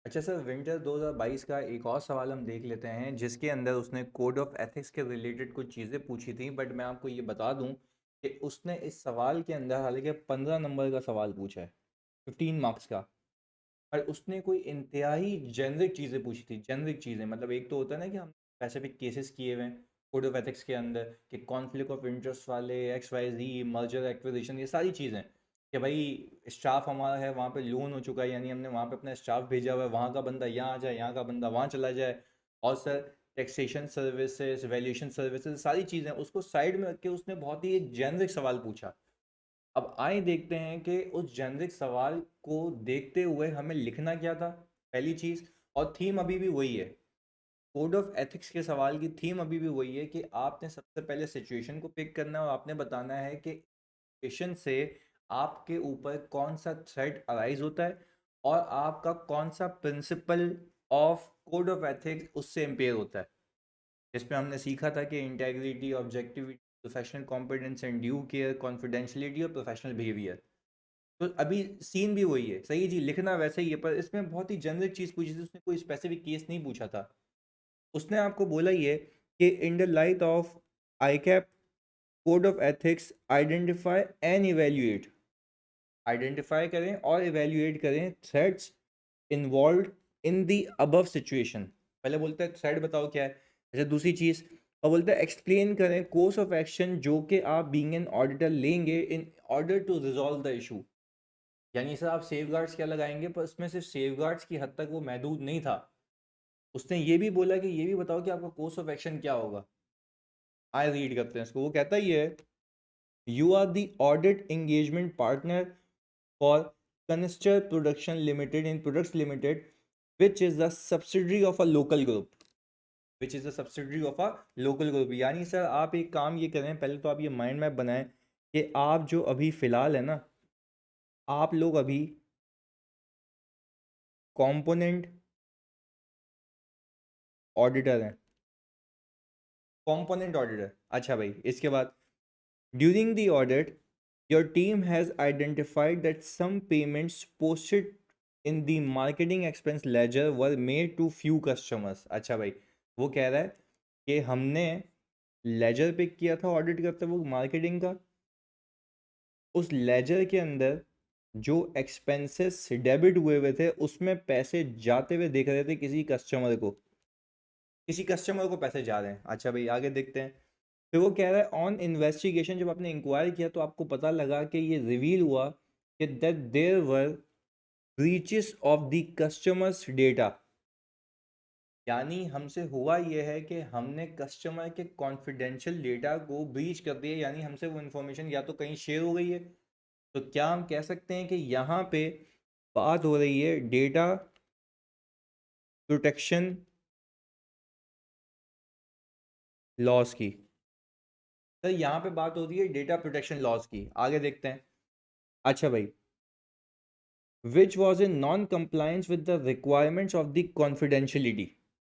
अच्छा sir, winter 2022 का एक और सवाल हम देख लेते हैं जिसके अंदर उसने कोड ऑफ एथिक्स के रिलेटेड कुछ चीज़ें पूछी थी। बट मैं आपको ये बता दूं कि उसने इस सवाल के अंदर हालांकि 15 नंबर का सवाल पूछा है, 15 मार्क्स का। और उसने कोई इंतहाई जेनरिक चीज़ें पूछी थी। जेनरिक चीज़ें मतलब एक तो होता है ना कि हम स्पेसिफिक केसेस किए हुए हैं कोड ऑफ एथिक्स के अंदर कि कॉन्फ्लिक्ट ऑफ इंटरेस्ट वाले XYZ मर्जर एक्विजिशन, ये सारी चीज़ें कि भाई स्टाफ हमारा है वहाँ पे लोन हो चुका है, यानी हमने वहाँ पे अपना स्टाफ भेजा हुआ है, वहाँ का बंदा यहाँ आ जाए, यहाँ का बंदा वहाँ चला जाए। और sir taxation services, valuation services, सारी चीज़ें उसको साइड में रख के उसने बहुत ही एक जेनरिक सवाल पूछा। अब आए देखते हैं कि उस जेनरिक सवाल को देखते हुए हमें लिखना क्या था, पहली चीज़। और थीम अभी भी वही है, कोड ऑफ एथिक्स के सवाल की थीम अभी भी वही है कि आपने सबसे पहले सिचुएशन को पिक करना है और आपने बताना है कि सिचुएशन से आपके ऊपर कौन सा थ्रेट अराइज होता है और आपका कौन सा principle of code of ethics उससे इम्पेयर होता है। जिसमें हमने सीखा था कि integrity, objectivity, professional competence and due care, confidentiality और प्रोफेशनल बिहेवियर। तो अभी सीन भी वही है, सही है जी, लिखना वैसे ही है, पर इसमें बहुत ही जेनरिक चीज़ पूछी थी उसने, कोई स्पेसिफिक केस नहीं पूछा था। उसने आपको बोला ये कि in the light of ICAP code of ethics identify and evaluate, identify करें और इवेल्युएट करें threats involved in the above situation. पहले बोलता है थ्रेट बताओ क्या है। अच्छा, दूसरी चीज़ और बोलता है एक्सप्लेन करें कोर्स ऑफ एक्शन जो कि आप बीइंग एन ऑडिटर लेंगे in order to resolve the issue. यानी सर आप सेफ गार्ड्स क्या लगाएंगे, पर उसमें सिर्फ सेफ गार्ड्स की हद तक वो महदूद नहीं था। उसने ये भी बोला कि ये भी बताओ कि आपका कोर्स ऑफ एक्शन क्या होगा। आए रीड करते हैं इसको। वो कहता ही है, you are the audit engagement partner for canister production limited in products limited which is the subsidiary of a local group, which is the subsidiary of a local group. यानी सर आप एक काम ये करें, पहले तो आप ये माइंड मैप बनाएं कि आप जो अभी फ़िलहाल है ना, आप लोग अभी कॉम्पोनेंट ऑडिटर हैं। कॉम्पोनेंट ऑडिटर, अच्छा भाई, इसके बाद during the audit your team has identified that some payments posted in the marketing expense ledger were made to few customers. अच्छा भाई, वो कह रहा है कि हमने लेजर पिक किया था ऑडिट करते वक्त मार्केटिंग का, उस लेजर के अंदर जो एक्सपेंसेस डेबिट हुए हुए थे उसमें पैसे जाते हुए देख रहे थे किसी कस्टमर को, किसी कस्टमर को पैसे जा रहे हैं। अच्छा भाई, आगे देखते हैं। फिर वो कह रहा है ऑन इन्वेस्टिगेशन, जब आपने इंक्वायरी किया तो आपको पता लगा कि ये रिवील हुआ कि that there were breaches of the customers data. यानी हमसे हुआ ये है कि हमने कस्टमर के कॉन्फिडेंशियल डेटा को ब्रीच कर दिया, यानी हमसे वो इन्फॉर्मेशन या तो कहीं शेयर हो गई है। तो क्या हम कह सकते हैं कि यहाँ पे बात हो रही है डेटा प्रोटेक्शन लॉस की। सर यहाँ पे बात हो रही है डेटा प्रोटेक्शन लॉस की, आगे देखते हैं। अच्छा भाई, which was in non compliance with the requirements of the confidentiality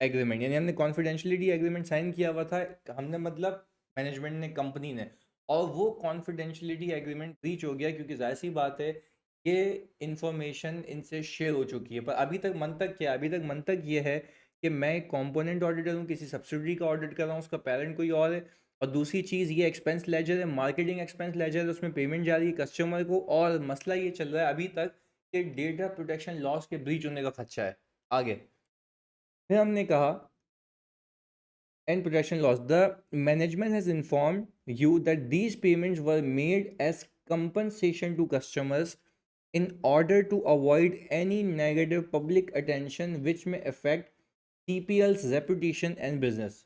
agreement. यानी हमने कॉन्फिडेंशियलिटी एग्रीमेंट साइन किया हुआ था, हमने मतलब मैनेजमेंट ने, कंपनी ने, और वो कॉन्फिडेंशियलिटी एग्रीमेंट ब्रीच हो गया क्योंकि जाहिर सी बात है कि इंफॉर्मेशन इनसे शेयर हो चुकी है। पर अभी तक मंतक क्या है, अभी तक मंतक ये है कि मैं एक कॉम्पोनेंट ऑडिटर हूँ, किसी सब्सिडरी का ऑडिट कर रहा हूँ, उसका पेरेंट कोई और है। और दूसरी चीज़ ये एक्सपेंस लेजर है, मार्केटिंग एक्सपेंस लेजर है, उसमें पेमेंट जा रही है कस्टमर को, और मसला ये चल रहा है अभी तक कि डेटा प्रोटेक्शन लॉस के ब्रीच होने का खदशा है। आगे फिर हमने कहा and protection laws. The management has informed you that these payments were made as compensation to customers in order to avoid any negative public attention which may affect TPL's reputation and business.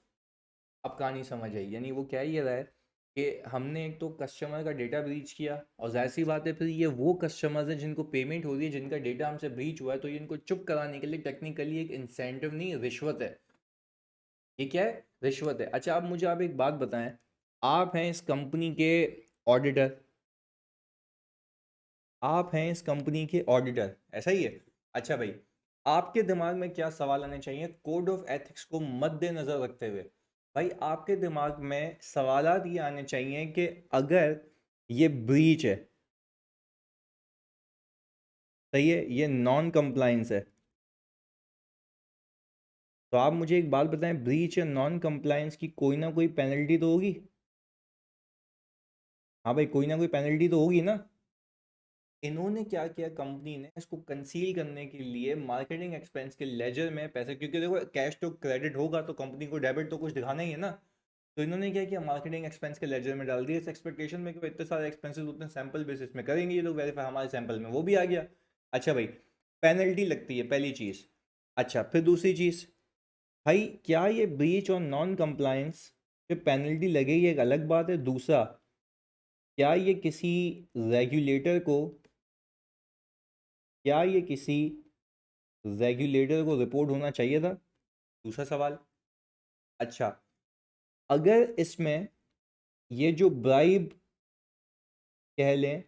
अब कहानी समझ आई, यानी वो क्या ये रहा है कि हमने एक तो कस्टमर का डेटा ब्रीच किया, और जाहिर सी बात है फिर ये वो कस्टमर्स हैं जिनको पेमेंट हो रही है, जिनका डेटा हमसे ब्रीच हुआ है, तो ये इनको चुप कराने के लिए टेक्निकली एक इंसेंटिव नहीं, रिश्वत है। ये क्या है, रिश्वत है। अच्छा, अब मुझे आप एक बात बताएं, आप हैं इस कंपनी के ऑडिटर, आप हैं इस कंपनी के ऑडिटर, ऐसा ही है। अच्छा भाई, आपके दिमाग में क्या सवाल आने चाहिए कोड ऑफ एथिक्स को मद्देनजर रखते हुए। भाई आपके दिमाग में सवालात ये आने चाहिए कि अगर ये ब्रीच है, सही है, ये नॉन कंप्लाइंस है, तो आप मुझे एक बात बताएं, ब्रीच या नॉन कंप्लायंस की कोई ना कोई पेनल्टी तो होगी। हाँ भाई, कोई ना कोई पेनल्टी तो होगी ना। इन्होंने क्या किया, कंपनी ने इसको कंसील करने के लिए मार्केटिंग एक्सपेंस के लेजर में पैसे, क्योंकि देखो कैश तो क्रेडिट होगा तो कंपनी को डेबिट तो कुछ दिखाना ही है ना। तो इन्होंने क्या किया, मार्केटिंग एक्सपेंस के लेजर में डाल दिया, इस एक्सपेक्टेशन में कि इतने सारे एक्सपेंसेस उतने सैंपल बेसिस में करेंगे ये लोग वेरीफाई, हमारे सैंपल में वो भी आ गया। अच्छा भाई, पेनल्टी लगती है पहली चीज़। अच्छा, फिर दूसरी चीज़, भाई क्या ये ब्रीच और नॉन कंप्लायंस पे पेनल्टी लगेगी एक अलग बात है। दूसरा, क्या ये किसी रेगुलेटर को क्या ये किसी रेगुलेटर को रिपोर्ट होना चाहिए था, दूसरा सवाल। अच्छा, अगर इसमें ये जो ब्राइब कह लें,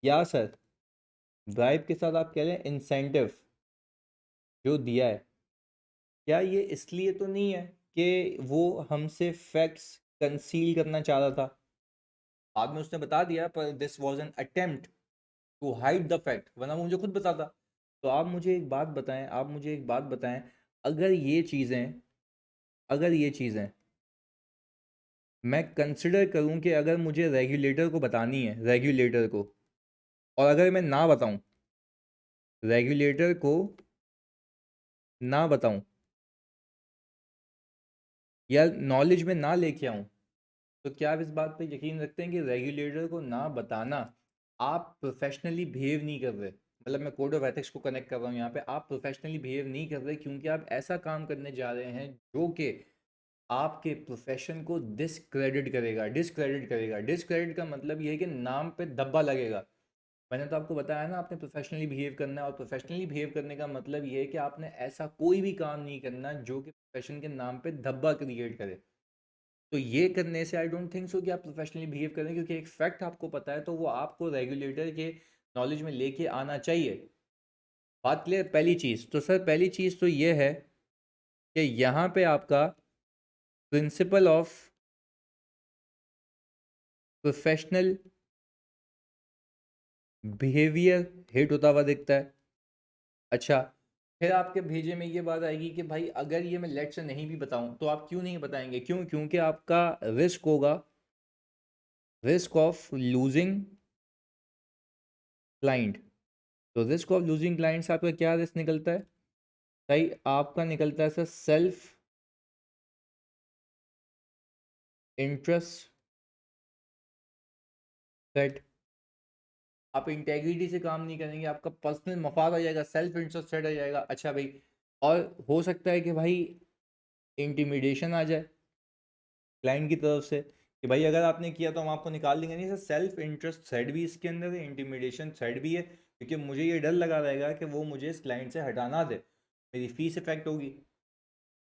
या सर ब्राइब के साथ आप कह लें इंसेंटिव जो दिया है, क्या ये इसलिए तो नहीं है कि वो हमसे फैक्ट्स कंसील करना चाह रहा था। बाद में उसने बता दिया, पर this was an attempt to hide the fact, वरना वो मुझे खुद बताता। तो आप मुझे एक बात बताएं, अगर ये चीज़ें अगर ये चीज़ें मैं कंसिडर करूं कि अगर मुझे रेगुलेटर को बतानी है, रेगुलेटर को, और अगर मैं ना बताऊं, रेगुलेटर को ना बताऊं, या नॉलेज में ना लेके आऊं, तो क्या आप इस बात पे यकीन रखते हैं कि रेगुलेटर को ना बताना, आप प्रोफेशनली बिहेव नहीं कर रहे। मतलब मैं कोड ऑफ एथिक्स को कनेक्ट कर रहा हूँ यहाँ पे, आप प्रोफेशनली बिहेव नहीं कर रहे क्योंकि आप ऐसा काम करने जा रहे हैं जो कि आपके प्रोफेशन को डिसक्रेडिट करेगा। डिसक्रेडिट का मतलब ये है कि नाम पे धब्बा लगेगा। मैंने तो आपको बताया ना, आपने प्रोफेशनली बिहेव करना है, और प्रोफेशनली बिहेव करने का मतलब ये है कि आपने ऐसा कोई भी काम नहीं करना जो कि प्रोफेशन के नाम पे धब्बा क्रिएट करे। तो ये करने से आई डोंट थिंक सो कि आप प्रोफेशनली बिहेव करें, क्योंकि एक फैक्ट आपको पता है तो वो आपको रेगुलेटर के नॉलेज में लेके आना चाहिए। बात क्लियर। पहली चीज़ तो सर, पहली चीज़ तो ये है कि यहाँ पे आपका principle of professional behaviour hit होता हुआ दिखता है। अच्छा, फिर आपके भेजे में ये बात आएगी कि भाई अगर ये मैं लेट से नहीं भी बताऊं तो आप क्यों नहीं बताएंगे, क्यों? क्योंकि आपका रिस्क होगा, रिस्क ऑफ लूजिंग क्लाइंट। तो रिस्क ऑफ लूजिंग क्लाइंट से आपका क्या रिस्क निकलता है भाई? आपका निकलता है सर सेल्फ इंटरेस्ट सेट। आप इंटेग्रिटी से काम नहीं करेंगे, आपका पर्सनल मफाद आ जाएगा, सेल्फ इंटरेस्ट सेट आ जाएगा। अच्छा भाई, और हो सकता है कि भाई इंटिमिडेशन आ जाए क्लाइंट की तरफ से कि भाई अगर आपने किया तो हम आपको निकाल देंगे। नहीं सर, सेल्फ इंटरेस्ट साइड भी इसके अंदर है, इंटिमिडेशन साइड भी है, क्योंकि मुझे ये डर लगा रहेगा कि वो मुझे इस क्लाइंट से हटा ना दे, मेरी फीस इफेक्ट होगी।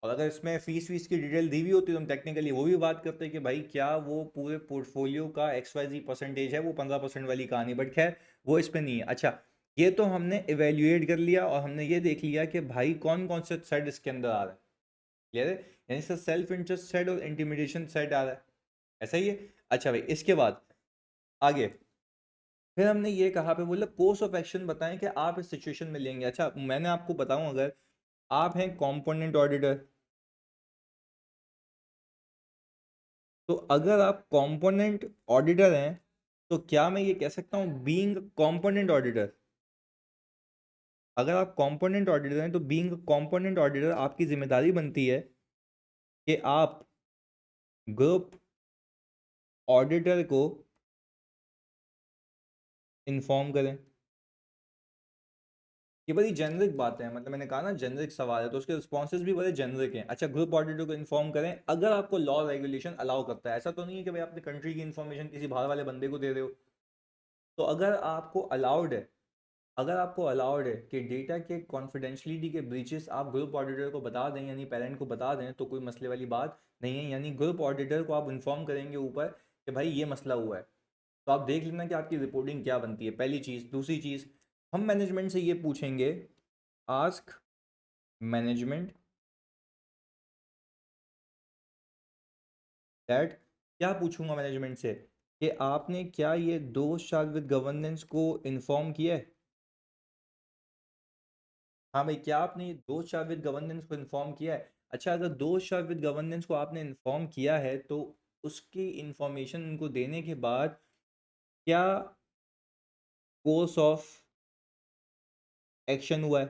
और अगर इसमें फीस वीस की डिटेल दी हुई होती तो हम टेक्निकली वो भी बात करते हैं कि भाई क्या वो पूरे पोर्टफोलियो का XYZ परसेंटेज है, वो 15% वाली कहानी, बट खैर वो इस पे नहीं है। अच्छा, ये तो हमने इवेल्युएट कर लिया और हमने ये देख लिया कि भाई कौन कौन से साइड इसके अंदर आ रहा है। क्लियर है? यानी सर सेल्फ इंटरेस्ट साइड और इंटिमिडेशन साइड आ रहा है, ऐसा ही है। अच्छा भाई, इसके बाद आगे फिर हमने ये कहा पे बोला कोर्स ऑफ एक्शन बताएं कि आप इस सिचुएशन में लेंगे। अच्छा, मैंने आपको बताऊं, अगर आप हैं कंपोनेंट ऑडिटर, तो अगर आप कंपोनेंट ऑडिटर हैं तो क्या मैं ये कह सकता हूँ बीइंग कंपोनेंट ऑडिटर, अगर आप कंपोनेंट ऑडिटर हैं तो बीइंग कंपोनेंट ऑडिटर आपकी जिम्मेदारी बनती है कि आप ग्रुप ऑडिटर को इन्फॉर्म करें। ये बड़ी जेनरिक बात है, मतलब मैंने कहा ना जेनरिक सवाल है तो उसके रिस्पॉन्सेज भी बड़े जेनरिक हैं। अच्छा, ग्रुप ऑडिटर को इन्फॉर्म करें अगर आपको लॉ रेगुलेशन अलाउ करता है, ऐसा तो नहीं है कि भाई अपने कंट्री की इन्फॉर्मेशन किसी बाहर वाले बंदे को दे रहे हो। तो अगर आपको अलाउड है कि डेटा के कॉन्फिडेंशियलिटी के ब्रीचेस आप ग्रुप ऑडिटर को बता दें, यानी पेरेंट को बता दें, तो कोई मसले वाली बात नहीं है। यानी ग्रुप ऑडिटर को आप इन्फॉर्म करेंगे ऊपर कि भाई ये मसला हुआ है, तो आप देख लेना कि आपकी रिपोर्टिंग क्या बनती है, पहली चीज़। दूसरी चीज़, हम मैनेजमेंट से ये पूछेंगे, आस्क मैनेजमेंट दैट, क्या पूछूंगा मैनेजमेंट से कि आपने क्या ये दो स्टार विद गवर्नेंस को इन्फॉर्म किया है। हाँ भाई, क्या आपने ये दोस्त शाह विद गवर्नेंस को इन्फॉर्म किया है? अच्छा, अगर दोस्त शाह विद गवर्नेंस को आपने इन्फॉर्म किया है तो उसकी इंफॉर्मेशन उनको देने के बाद क्या कोर्स ऑफ एक्शन हुआ है?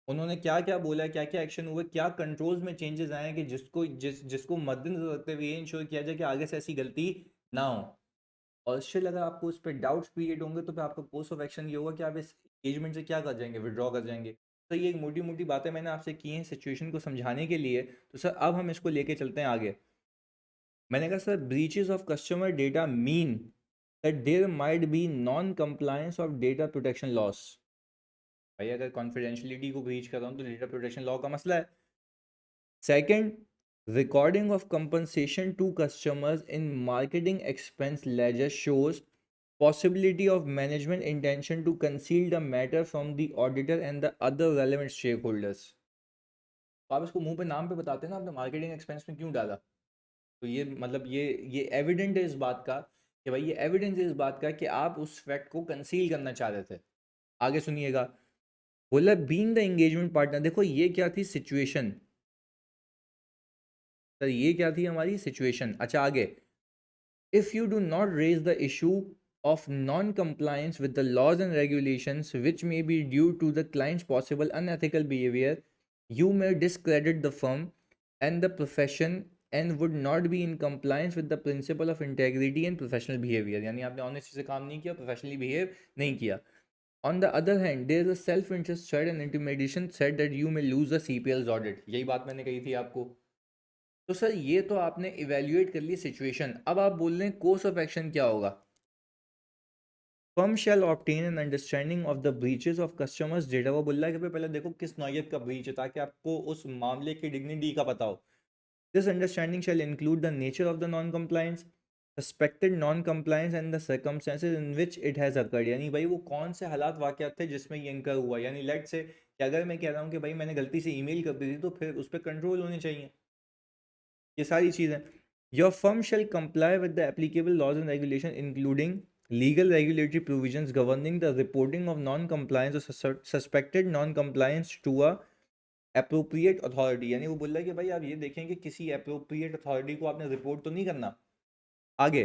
उन्होंने क्या क्या बोला है, क्या क्या एक्शन हुआ है, क्या कंट्रोल्स में चेंजेस आए हैं कि जिसको मद्देनजर रखते हुए ये इंश्योर किया जाए कि आगे से ऐसी गलती ना हो। और स्टिल अगर आपको उस पर डाउट्स क्रिएट होंगे तो फिर आपका कोर्स ऑफ एक्शन ये होगा कि आप इस एंगेजमेंट से क्या कर जाएंगे, विड्रॉ कर जाएंगे। तो ये एक मोटी मोटी बातें मैंने आपसे की हैं सिचुएशन को समझाने के लिए। तो सर अब हम इसको लेके चलते हैं आगे। मैंने कहा sir, breaches of customer data mean that there might be non compliance of data protection laws. भाई अगर कॉन्फिडेंशियलिटी को ब्रीच कर रहा हूँ तो डेटा प्रोटेक्शन लॉ का मसला है। Second, recording of compensation to customers in marketing expense ledger shows possibility of management intention to conceal the matter from the auditor and the other relevant stakeholders। तो आप इसको मुंह पे नाम पे बताते हैं ना, आपने मार्केटिंग एक्सपेंस में क्यों डाला? तो ये मतलब ये एविडेंट है इस बात का कि भाई, ये एविडेंस है इस बात का कि आप उस फैक्ट को कंसील करना चाह रहे थे। आगे सुनिएगा, बोला बीइंग द एंगेजमेंट पार्टनर। देखो ये क्या थी सिचुएशन, सर ये क्या थी हमारी सिचुएशन। अच्छा आगे, if you do not raise the issue of non-compliance with the laws and regulations which may be due to the client's possible unethical behavior, you may discredit the firm and the profession and would not be in compliance with the principle of integrity and professional behavior। यानी आपने honesty से काम नहीं किया, professionally behave नहीं किया। On the other hand, there is a self-interest threat and intimidation threat that you may lose the CPL's audit। यही बात मैंने कही थी आपको। तो सर ये तो आपने इवेल्युएट कर ली सिचुएशन, अब आप बोल रहे हैं कोर्स ऑफ एक्शन क्या होगा। Firm shall obtain an understanding of the breaches of customers data. वो बोल रहा है कि भाई पहले देखो किस नौयत का ब्रीच है ताकि आपको उस मामले की डिग्निटी का पता हो। This understanding shall include the nature of the non compliance, suspected non compliance and the circumstances in which it has occurred. यानी भाई वो कौन से हालात वाकयात थे जिसमें ये इनकर हुआ। यानी लेट से कि अगर मैं कह रहा हूँ कि भाई मैंने गलती से ईमेल कर दी थी तो फिर उस पर कंट्रोल होने चाहिए, ये सारी चीज़ें। Your firm shall comply with the applicable laws and regulation including legal regulatory provisions governing the reporting of non compliance और suspected non compliance to a appropriate authority. यानी वो बोल रहा है कि भाई आप ये देखें कि किसी अप्रोप्रिएट अथॉरिटी को आपने रिपोर्ट तो नहीं करना। आगे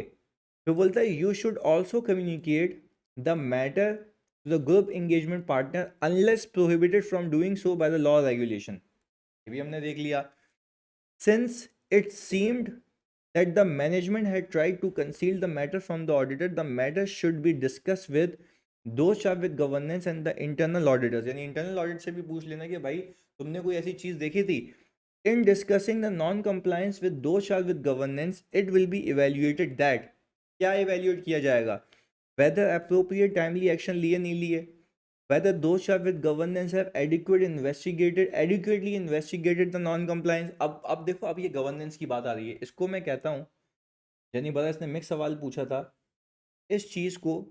फिर बोलता है you should also communicate the matter to the group engagement partner unless prohibited from doing so by the law regulation. ये भी हमने देख लिया। Since it seemed that the management had tried to conceal the matter from the auditor, the matter should be discussed with those charged with governance and the internal auditors। यानी internal audit से भी पूछ लेना कि भाई तुमने कोई ऐसी चीज देखी थी। In discussing the non-compliance with those charged with governance, it will be evaluated that क्या evaluate किया जाएगा, whether appropriate timely action लिए नहीं लिए, whether those charged with governance have adequately investigated the non-compliance। अब देखो, अब ये गवर्नेंस की बात आ रही है, इसको मैं कहता हूँ, जनी बरस ने मिक्स सवाल पूछा था, इस चीज़ को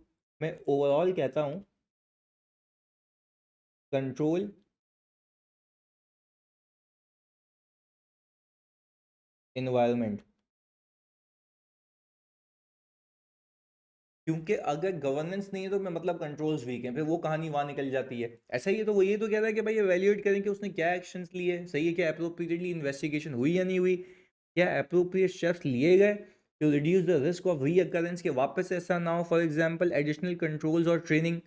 मैं ओवरऑल कहता हूँ कंट्रोल इन्वायरमेंट। क्योंकि अगर गवर्नेंस नहीं है तो मैं मतलब कंट्रोल्स वीक हैं, फिर वो कहानी वहाँ निकल जाती है। ऐसा ही है, तो वो ये तो कह रहा है कि भाई एवेल्युएट करें कि उसने क्या एक्शंस लिए, सही है, क्या अप्रोप्रिएटली इन्वेस्टिगेशन हुई या नहीं हुई, क्या अप्रोप्रिएट स्टेप्स लिए गए to reduce the risk of reoccurrence के वापस से ऐसा ना हो। फॉर एग्जाम्पल एडिशनल कंट्रोल्स और training,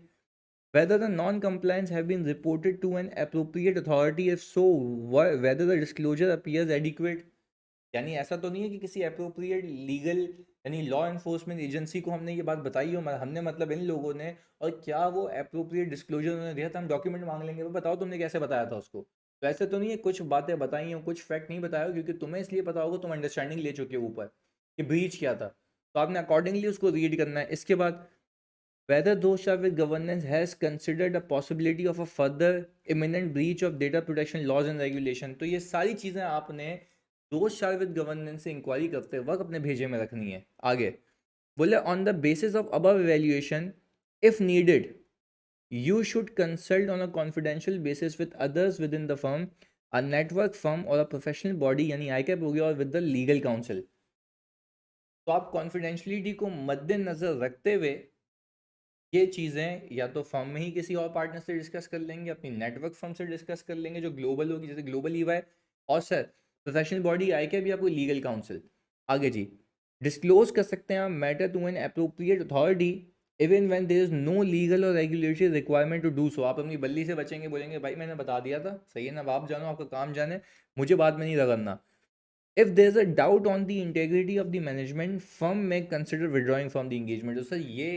whether the non-compliance have been reported to an appropriate authority, if so whether the disclosure appears adequate। यानी ऐसा तो नहीं है कि किसी अप्रोप्रिएट लीगल यानी लॉ एनफोर्समेंट एजेंसी को हमने ये बात बताई हो, हमने मतलब इन लोगों ने, और क्या वो अप्रोप्रिएट डिस्क्लोजर उन्होंने दिया था, हम डॉक्यूमेंट मांग लेंगे, वो बताओ तुमने कैसे बताया था उसको। तो ऐसे तो नहीं है कुछ बातें बताई हो कुछ फैक्ट नहीं बताया हो, क्योंकि तुम्हें इसलिए पता होगा, तुम अंडरस्टैंडिंग ले चुके हो ऊपर कि ब्रीच क्या था, तो आपने अकॉर्डिंगली उसको रीड करना है। इसके बाद whether those charged with governance has considered a possibility of a further imminent breach of data protection laws and regulation। तो ये सारी चीज़ें आपने दोस्त चार्ज विद गवर्नेंस से इंक्वायरी करते वक्त अपने भेजे में रखनी है। आगे बोले on the basis of above evaluation if needed you should consult on a confidential basis with others with in the firm, a network firm और अ प्रोफेशनल बॉडी यानी आईकैप हो गया, और विद द लीगल काउंसिल। तो आप confidentiality को मद्देनजर रखते हुए ये चीज़ें या तो फर्म में ही किसी और पार्टनर से डिस्कस कर लेंगे, अपनी नेटवर्क फर्म से डिस्कस कर लेंगे जो ग्लोबल होगी, जैसे ग्लोबल ईवाई। और सर प्रोफेशनल बॉडी आई के भी आपको लीगल काउंसिल आगे जी डिस्क्लोज कर सकते हैं आप matter to an appropriate authority even when there is no legal और regulatory requirement to do so. आप अपनी बल्ली से बचेंगे, बोलेंगे भाई मैंने बता दिया था, सही है ना, अब आप जानो, आपका काम जाने, मुझे बाद में नहीं रगड़ना। If there's a doubt on the integrity of the management, firm may consider withdrawing from the engagement। तो सर ये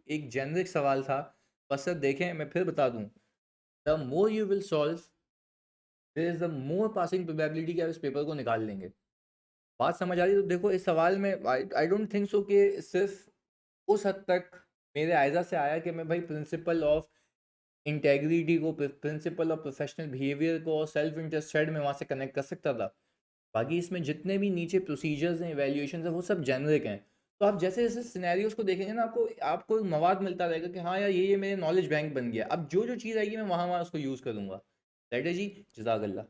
एक जेनरिक सवाल था, बस सर देखें मैं फिर बता दूं, the more you will solve, there is the more passing probability कि आप इस पेपर को निकाल लेंगे। बात समझ आ रही है? तो देखो इस सवाल में आई डोंट थिंक सो कि सिर्फ उस हद तक मेरे आयजा से आया कि मैं भाई प्रिंसिपल ऑफ इंटेग्रिटी को, प्रिंसिपल ऑफ प्रोफेशनल बिहेवियर को और सेल्फ इंटरेस्टेड में वहाँ से कनेक्ट कर सकता था। बाकी इसमें जितने भी नीचे प्रोसीजर्स हैं, इवैल्यूएशंस हैं, वो सब जेनरिक हैं। तो आप जैसे जैसे सिनेरियोस को देखेंगे ना, आपको आपको एक मवाद मिलता रहेगा कि हाँ यार ये मेरे नॉलेज बैंक बन गया, अब जो जो चीज़ आएगी मैं वहाँ वहाँ उसको यूज़ करूँगा। दैट है जी, जज़ाकल्लाह।